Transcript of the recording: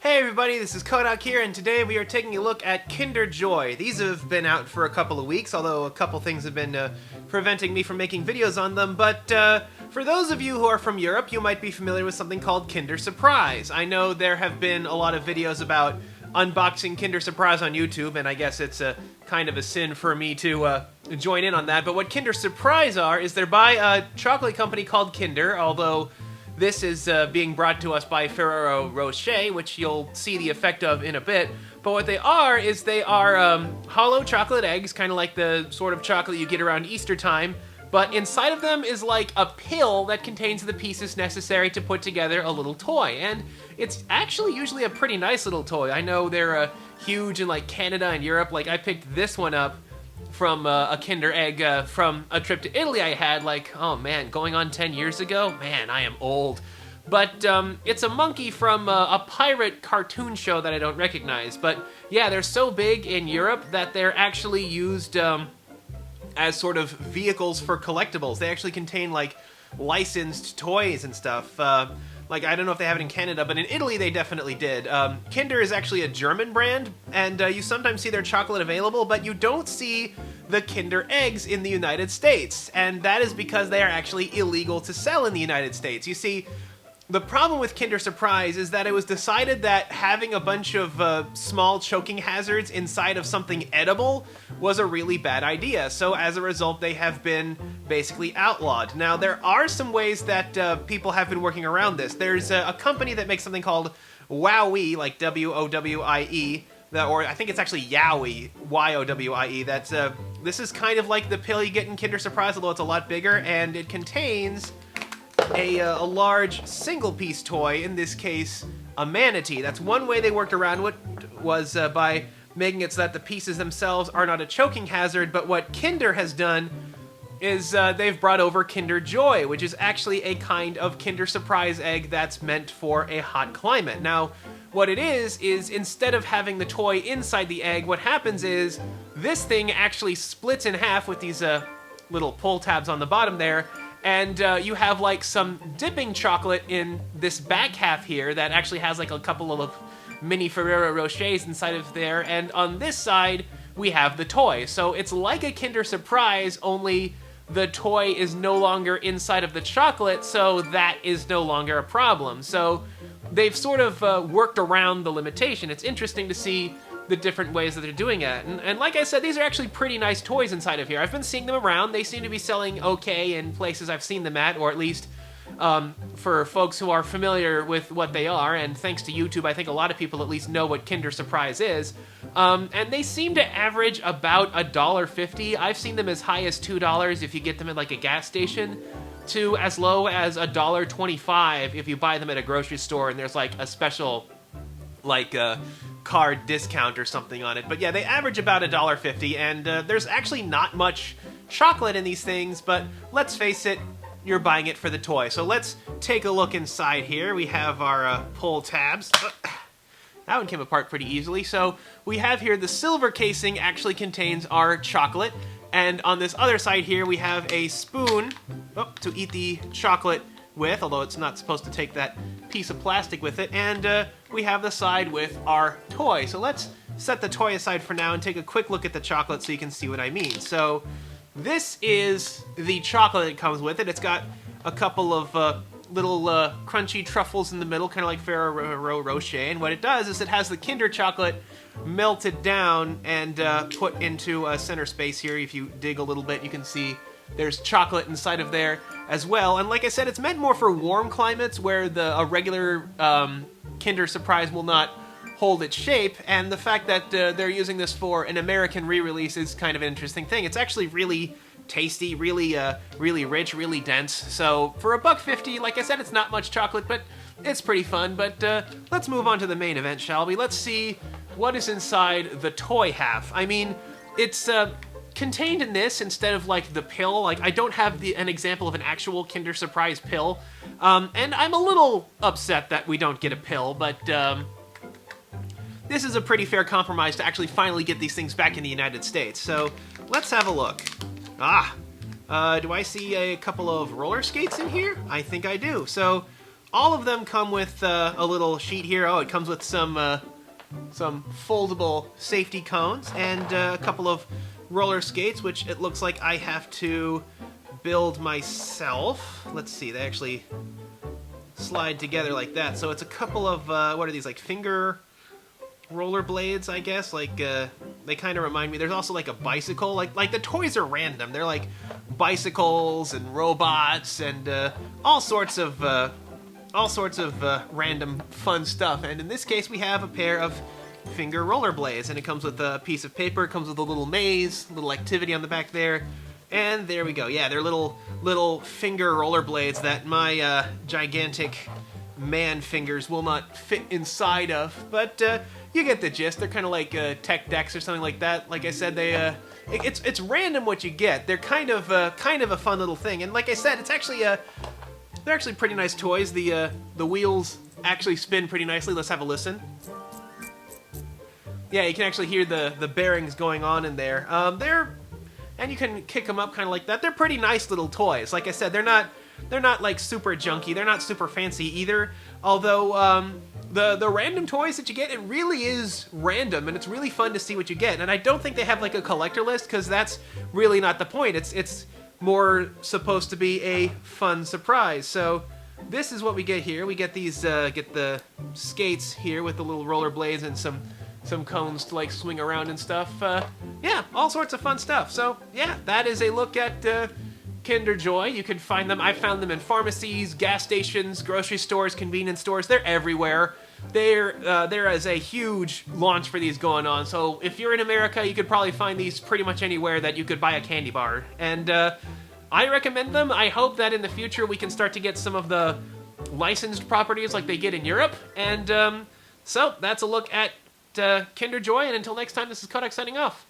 Hey everybody, this is Kohdok here, and today we are taking a look at Kinder Joy. These have been out for a couple of weeks, although a couple things have been preventing me from making videos on them, but for those of you who are from Europe, you might be familiar with something called Kinder Surprise. I know there have been a lot of videos about unboxing Kinder Surprise on YouTube, and I guess it's a kind of a sin for me to join in on that, but what Kinder Surprise are is they're by a chocolate company called Kinder, although this is being brought to us by Ferrero Rocher, which you'll see the effect of in a bit. But what they are is they are hollow chocolate eggs, kind of like the sort of chocolate you get around Easter time. But inside of them is like a pill that contains the pieces necessary to put together a little toy. And it's actually usually a pretty nice little toy. I know they're huge in like Canada and Europe. Like I picked this one up from a Kinder Egg from a trip to Italy I had, like, oh man, going on 10 years ago? Man, I am old. But it's a monkey from a pirate cartoon show that I don't recognize. But yeah, they're so big in Europe that they're actually used as sort of vehicles for collectibles. They actually contain like licensed toys and stuff. Like, I don't know if they have it in Canada, but in Italy they definitely did. Kinder is actually a German brand, and you sometimes see their chocolate available, but you don't see the Kinder eggs in the United States. And that is because they are actually illegal to sell in the United States. You see, the problem with Kinder Surprise is that it was decided that having a bunch of small choking hazards inside of something edible was a really bad idea. So as a result, they have been basically outlawed. Now, there are some ways that people have been working around this. There's a company that makes something called Wowie, like W-O-W-I-E, or I think it's actually Yowie, Y-O-W-I-E. This is kind of like the pill you get in Kinder Surprise, although it's a lot bigger, and it contains a large single-piece toy, in this case, a manatee. That's one way they worked around it, was by making it so that the pieces themselves are not a choking hazard, but what Kinder has done is they've brought over Kinder Joy, which is actually a kind of Kinder Surprise egg that's meant for a hot climate. Now, what it is instead of having the toy inside the egg, what happens is this thing actually splits in half with these little pull tabs on the bottom there, and you have like some dipping chocolate in this back half here that actually has like a couple of mini Ferrero Rochers inside of there, and on this side we have the toy. So it's like a Kinder Surprise, only the toy is no longer inside of the chocolate, so that is no longer a problem. So they've sort of worked around the limitation. It's interesting to see the different ways that they're doing it. And like I said, these are actually pretty nice toys inside of here. I've been seeing them around. They seem to be selling okay in places I've seen them at, or at least for folks who are familiar with what they are, and thanks to YouTube, I think a lot of people at least know what Kinder Surprise is. And they seem to average about $1.50. I've seen them as high as $2 if you get them at like a gas station, to as low as $1.25 if you buy them at a grocery store and there's like a special like card discount or something on it. But yeah, they average about $1.50, and there's actually not much chocolate in these things, but let's face it, you're buying it for the toy. So let's take a look inside here. We have our pull tabs. That one came apart pretty easily. So we have here the silver casing actually contains our chocolate, and on this other side here we have a spoon to eat the chocolate with, although it's not supposed to take that piece of plastic with it, and we have the side with our toy. So let's set the toy aside for now and take a quick look at the chocolate so you can see what I mean. So this is the chocolate that comes with it. It's got a couple of little crunchy truffles in the middle, kind of like Ferrero Rocher, and what it does is it has the Kinder chocolate melted down and put into a center space here. If you dig a little bit, you can see there's chocolate inside of there as well. And like I said, it's meant more for warm climates where a regular Kinder Surprise will not hold its shape, and the fact that they're using this for an American re-release is kind of an interesting thing. It's actually really tasty, really rich, really dense. So for $1.50, like I said, it's not much chocolate, but it's pretty fun. But let's move on to the main event, shall we? Let's see what is inside the toy half. I mean, it's contained in this instead of like the pill. Like, I don't have an example of an actual Kinder Surprise pill, and I'm a little upset that we don't get a pill, but this is a pretty fair compromise to actually finally get these things back in the United States. So let's have a look. Do I see a couple of roller skates in here? I think I do. So all of them come with a little sheet here. Oh, it comes with some foldable safety cones and a couple of roller skates, which it looks like I have to build myself. Let's see, they actually slide together like that. So it's a couple of, what are these, like finger roller blades, I guess? Like, they kind of remind me, there's also like a bicycle, like the toys are random. They're like bicycles and robots and all sorts of random fun stuff. And in this case, we have a pair of finger roller blades, and it comes with a piece of paper, it comes with a little maze, little activity on the back there. And there we go. Yeah, they're little finger roller blades that my gigantic man fingers will not fit inside of. But you get the gist. They're kind of like tech decks or something like that. Like I said, it's random what you get. They're kind of a fun little thing. And like I said, it's actually they're actually pretty nice toys. The wheels actually spin pretty nicely. Let's have a listen. Yeah, you can actually hear the bearings going on in there. And you can kick them up kind of like that. They're pretty nice little toys. Like I said, they're not like super junky. They're not super fancy either. Although the random toys that you get, it really is random, and it's really fun to see what you get. And I don't think they have like a collector list, because that's really not the point. It's more supposed to be a fun surprise. So this is what we get here. We get these get the skates here with the little roller blades and some cones to like swing around and stuff. Yeah, all sorts of fun stuff. So yeah, that is a look at Kinder Joy. You can find them. I found them in pharmacies, gas stations, grocery stores, convenience stores. They're everywhere. There is a huge launch for these going on. So if you're in America, you could probably find these pretty much anywhere that you could buy a candy bar. And I recommend them. I hope that in the future we can start to get some of the licensed properties like they get in Europe. And so that's a look at Kinder Joy, and until next time, this is Kohdok signing off.